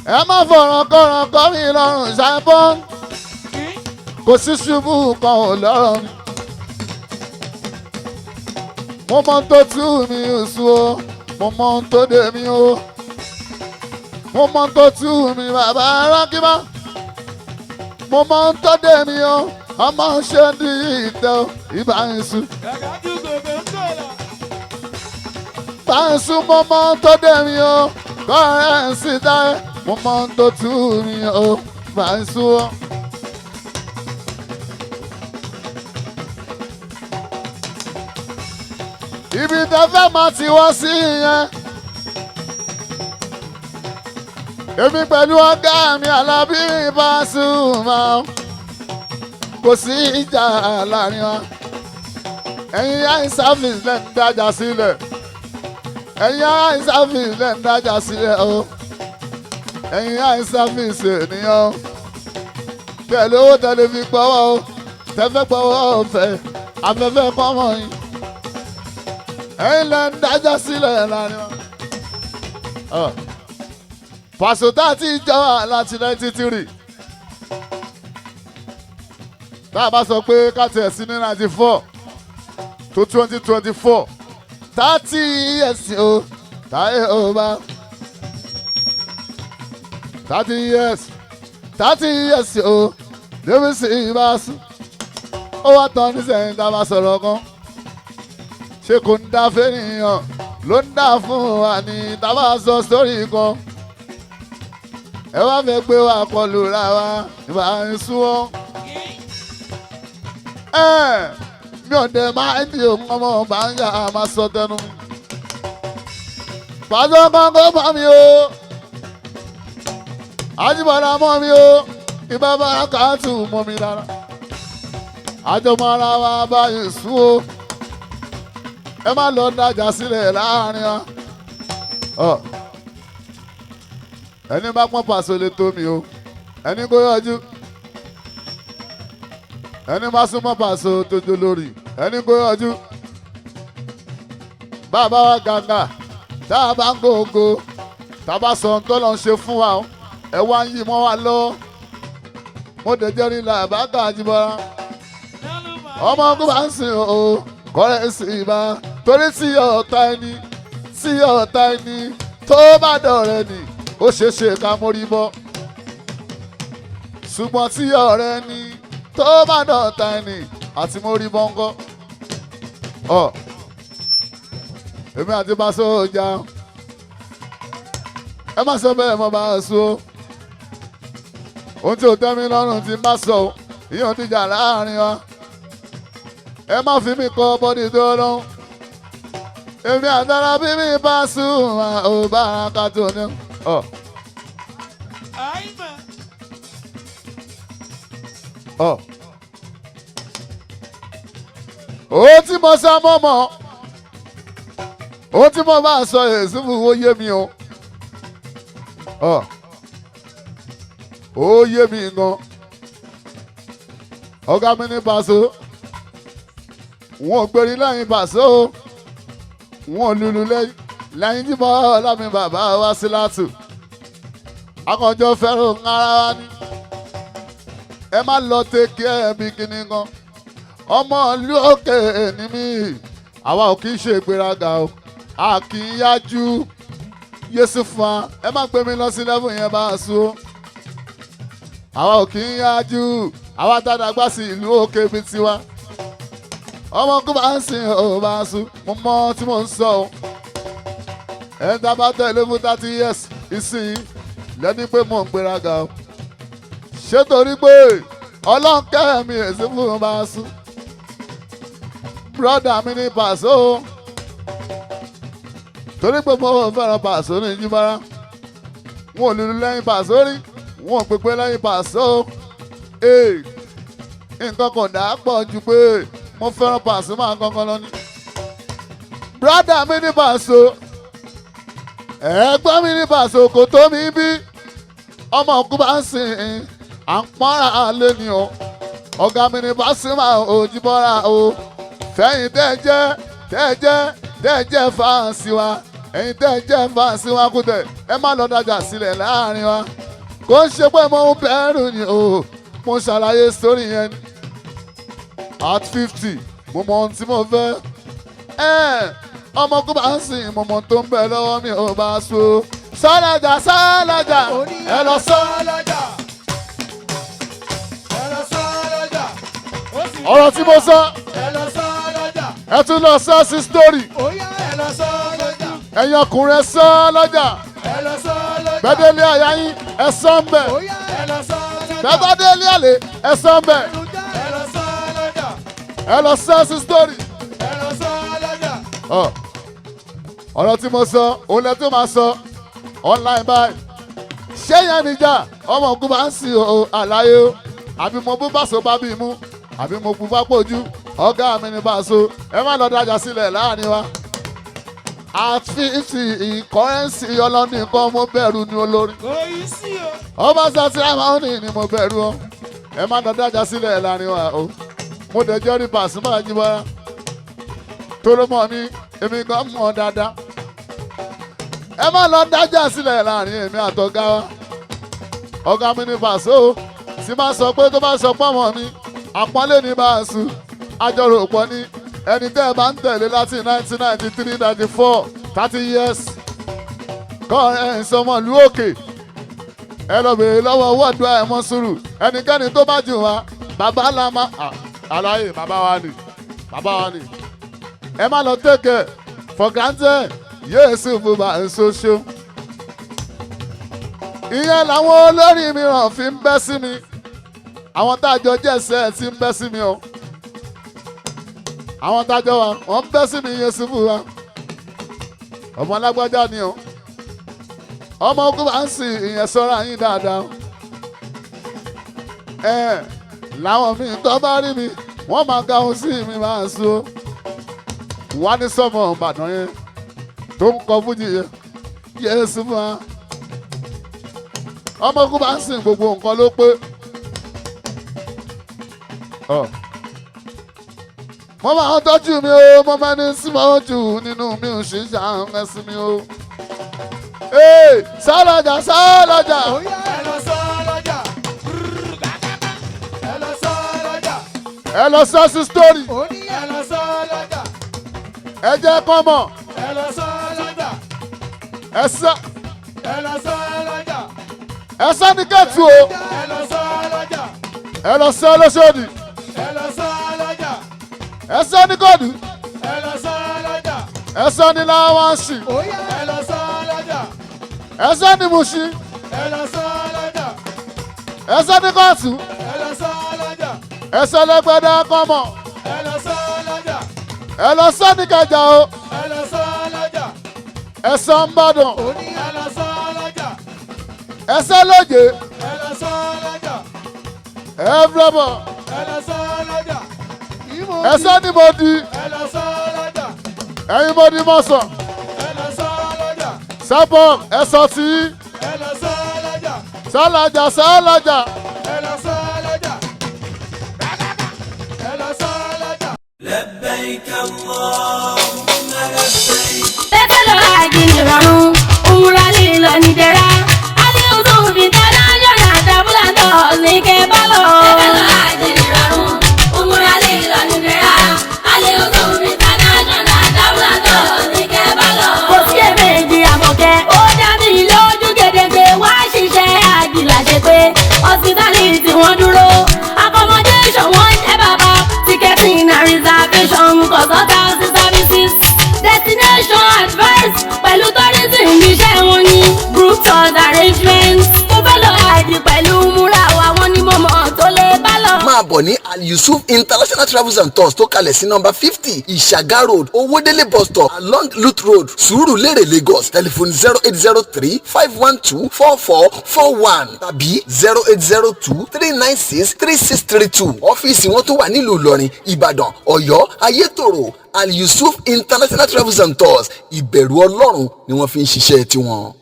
ẹ má fọ̀rọ̀ kọ̀rọ̀ kọ́ mi lọ́rùn ṣàìbọ́ kò sí ṣubú kan ò lọ́rọ̀ mi. mo mọ tó tú mi oṣù o mo mọ tó dé mi o mo mọ tó tú mi bàbá rákìmá mo mọ tó dé mi o ọmọ ṣe ń di ìtẹ́ o ìbá ń sùn. bá ń sùn mo mọ tó dé mi o kọ́ ẹ̀ ń sì dá ẹ mo mọ tó tú mi o bá ń sùn o. ibi tẹ́ fẹ́ máa ti wọ́ sí yẹn. èmi pẹ̀lú ọ̀gá mi Alábí Pasuma kò sí ìjà láàrin wa. ẹ̀yin high service lẹ́ ń dájà sílẹ̀. ẹ̀yin high service lẹ́ ń dájà sílẹ̀ o. ẹ̀yin high service ènìyàn pẹ̀lú owó tẹ̀lé fi gbọ́wọ́ o. tẹ́fẹ́ gbọ́wọ́ ọ̀fẹ́ afẹ́fẹ́ kọ́mọ yín. ẹ̀yin lẹ́ ń dájà sílẹ̀ láàrin wa. Paso tá a ti jọ wà láti 93. tá a bá sọ pé ká tẹ̀ sí ní 94 tó 2024 30 years o Taye o bá 30 years o débi sí ibà sùn ó wá tán ní sẹ́yìn tá a bá sọ̀rọ̀ kan ṣé kò ń dá fẹ́nìyàn ló ń dá fún wa ní tá a bá sọ sórí kan ẹ wá fẹ́ gbé wa kọlù ra wa ìbá ń sún ọ́. mi ò dẹ̀ máa ń di òun ọmọ bá ń yà á máa sọ tẹnu. Paso kọ́kọ́ bá mi o Àjíbọ̀dá mọ́ mi o ìbá bára káàtù mọ́ mi lára. àjọmọ́ ara wa báyìí sún o ẹ má lọ dájà sílẹ̀ láàrin wa. ẹni bá pọ́n Paso lè tó mi o ẹni kó yọjú ẹni bá súnmọ́ Paso tó jó lórí ẹni kó yọjú bàbá wa gàngà tá a bá ń gògó tá a bá sọ ohun tó lọ ń ṣe fún wa ẹ wá ń yí mọ́ wa lọ mo dé jẹ́rí la bàtà Àjíbọ̀dá ọmọ ogun bá ń sìn o kọ́rẹ́ sí i bá torí tí ọ̀tá ẹni tó bá dọ̀rẹ́ ni ó ṣeéṣe ká mórí bọ́ ṣùgbọ́n tí ọ̀rẹ́ ni tó bá dọ̀tá ẹni àti mórí bọ́ ńkọ́. èmi àti Paso ọjà ẹ má sọ bẹ́ẹ̀ mọ́ bá a sùn o ohun tí ò tẹ́ mi lọ́rùn ti má sọ ìyẹn ti jà láàrin wa ẹ má fi mí kọ́ bọ́dí tó lọ́hùn èmi àtàrà bí mi Pasuma ò bá a ká tó ní. ó tí mo sá mọ́mọ́ ó tí mo bá sọ èsì fún owó yé mi o ó yé mi gan ọ̀gá mi ní Paso wọn ò gbèrí lẹ́yìn Paso wọn ò lùlù lẹ́yìn tí mo lámì bàbá wa sí látù akànjọ fẹ́ràn ara wa ní ẹ má lọ tẹ́kẹ́ ẹ̀mí kíní gan ọmọ ìlú òkè ní mí àwa ò kì í ṣe ìgbéraga o a kì í yájú yéṣu fún wa ẹ má gbé mi lọ sí lẹ́fún yẹn bá a sùn àwa ò kì í yájú àwa dáadáa gbá sí ìlú òkè bíi tiwa ọmọ kó bá ń sìn ò bá a sùn mo mọ tí mo ń sọ o ẹ ń dábàá tẹ̀lé fún 30 years ìsìn lẹ́ni pé mo ń gbéraga o ṣé torí pé ọlọ́nkẹ́ mi èsì fún bá a sùn brọ́dà mi ní Paso torí pé mo fẹ́ràn Paso ní Àjíbọ̀dá wọn ò lùlù lẹ́yìn Paso rí wọn ò pèpè lẹ́yìn Paso nǹkan kò dà pọ̀ ju pé mo fẹ́ràn Paso máa kankan lọ ní. brọ́dà mi ní Paso ẹ̀gbọ́n mi ní Paso kò tó mi bí ọmọ òkú bá ń sìn à ń pọ́nra lé ní o ọ̀gá mi ní Pasuma Àjíbọ̀dá o fẹ́yìn tẹ́jẹ́ fáǹsì wa ẹ̀yin tẹ́ ẹ jẹ́ fáǹsì wa Kútẹ̀ ẹ má lọ dájà sílẹ̀ láàrin wa kò ń ṣe pé mo ń bẹ̀rù ni o mo ṣàlàyé sórí yẹn ni at 50 mo mọ ohun tí mo fẹ́ ọmọ kó bá ń sìn mo mọ tó ń bẹ lọ́wọ́ mi ò bá so sọ́lájà ẹ lọ sọ́ ọ̀rọ̀ tí mo sọ ẹ tún lọ sọ sí story ẹ̀yin ọkùnrin ẹ sọ lọ́jà gbẹ́dẹ́lé àyà yín ẹ sọ ń bẹ̀ gbẹ́dẹ́lé àlè ẹ sọ ń bẹ̀ ẹ lọ sọ sí story ọ̀rọ̀ tí mo sọ òun lẹ tó máa sọ online báyìí ṣé yẹn níjà ọmọ ogun bá ń sìn o àlàyé o àbí mo bú bàṣọ bá bí mú àbí mo bu fápòjú ọ̀gá mi ní bàṣọ ẹ má lọ dájà sílẹ̀ láàrin wa àti ìkọ́rẹ́nsì ọlọ́ni nǹkan mo bẹ̀rù ní olórí ọba sátìrámọ́nì ni mo bẹ̀rù ọ ẹ má lọ dájà sílẹ̀ láàrin wa o mo dẹjọ́ rí Pasuma Jíbọ́lá tóró mọ́ mi èmi gan mọ̀ dáadáa ẹ má lọ dájà sílẹ̀ láàrin èmi àtọ̀gá wa ọ̀gá mi ní Paso tí máa sọ pé tó bá sọ pọ́nmọ́ mi àpọ́nlé ní Paso àjọrò pọ̀ ní ẹni tẹ́ ẹ bá ń tẹ̀lé láti 1993 94 30 years kọ́ ẹ̀ ń sọmọ ìlú òkè ẹ lọ bèèrè lọ́wọ́ wọ́ọ̀dù ẹ̀ mọ́ sùúrù ẹnikẹ́ni tó bá jù wá bàbá làmá àlàyé bàbá wa ni ẹ má lọ take for granted yéésù bùbá nsọ́ṣọ́ ìyẹn làwọn olórí mìíràn fi ń bẹ́ sí mi àwọn tájọ jẹ́sẹ̀ ti ń bẹ́ sí mi o àwọn tájọ wa wọ́n ń bẹ́ sí mi yéésù bùbá ọmọ alágbájá ni o ọmọ ogun bá ń sìn ìyẹn sọ́ra yín dáadáa làwọn míì tó bá rí mi wọ́n máa ga ohun sí mi máa so wá ní sọ́mọ Ìbàdàn yẹn tó ń kọ fújì yẹn yéésù fún wa ọmọ ogun bá ń sìn gbogbo nǹkan ló pé mo máa ń tọ́jú mi o mo máa ní símọ́ jù nínú mi ò ṣe ṣàwọn ẹ̀sìn mi o sálọjà ẹ lọ sọ sí story ẹ jẹ́ kọ́ mọ̀ ẹ sọ ní kẹ́tù o ẹ lọ sọ lóṣòdì ẹ sọ ní kọ́ọ̀dù ẹ sọ ní láwáǹsì ẹ sọ ní Mùṣí ẹ sọ ní kóòtù ẹ sọ lẹ́gbẹ̀dẹ́ kọ́mọ̀ ẹ lọ sọ ní Ìkẹjà o ẹ sọ Ìbàdàn ẹ sọ lóje ẹ fúlọ́bọ̀ ẹ sọ ní Mòdì ẹ̀yin Mòdì mọ̀sán sábọ̀ ẹ sọ tí sálàjà. لبيك اللهم لبيك Tẹ́tẹ́ lọ àjì nìrọ̀rùn, òmùra lílọ nìdẹ̀ra. Aliyu tó fi dáná yọ̀nà àdàbúlà tọ̀ ní kẹ́ bá lọ. Tẹ́tẹ́ lọ àjì nìrọ̀rùn, òmùra lílọ nìdẹ̀ra. Aliyu tó fi dáná yọ̀nà àdàbúlà tọ̀ ní kẹ́ bá lọ. Kò sí èméjì àmọ̀kẹ́, ó dá mi lójú gedegbe. Wá ṣiṣẹ́ àjìlá ṣe pé hospitality wọ́n dúró. Accommodation wọ́n jẹ́ bàbá. Ticketing and reservation, consultancy services. Destination advice pẹ̀lú tourism iṣẹ́ wọn ni group tours arrangements. Mo fẹ́ lọ àjì pẹ̀lú múra wa wọn ni mo mọ̀ tó lè bá lọ. máa bọ̀ ní Al-Yusuf International Travels and Tours tó kalẹ̀ sí nọ́mbà 50 Ìṣàgá Road Owódélé bus stop along Lute Road Sùúrùlérè Lagos telephone 0803-512-4441 tàbí 0802-396-3632 ọ́fíìsì wọn tó wà nílùú Ìlọrin Ìbàdàn Ọ̀yọ́ Ayétòrò Al-Yusuf International Travels and Tours ìbẹ̀rù Ọlọ́run ni wọ́n fi ń ṣiṣẹ́ tiwọn.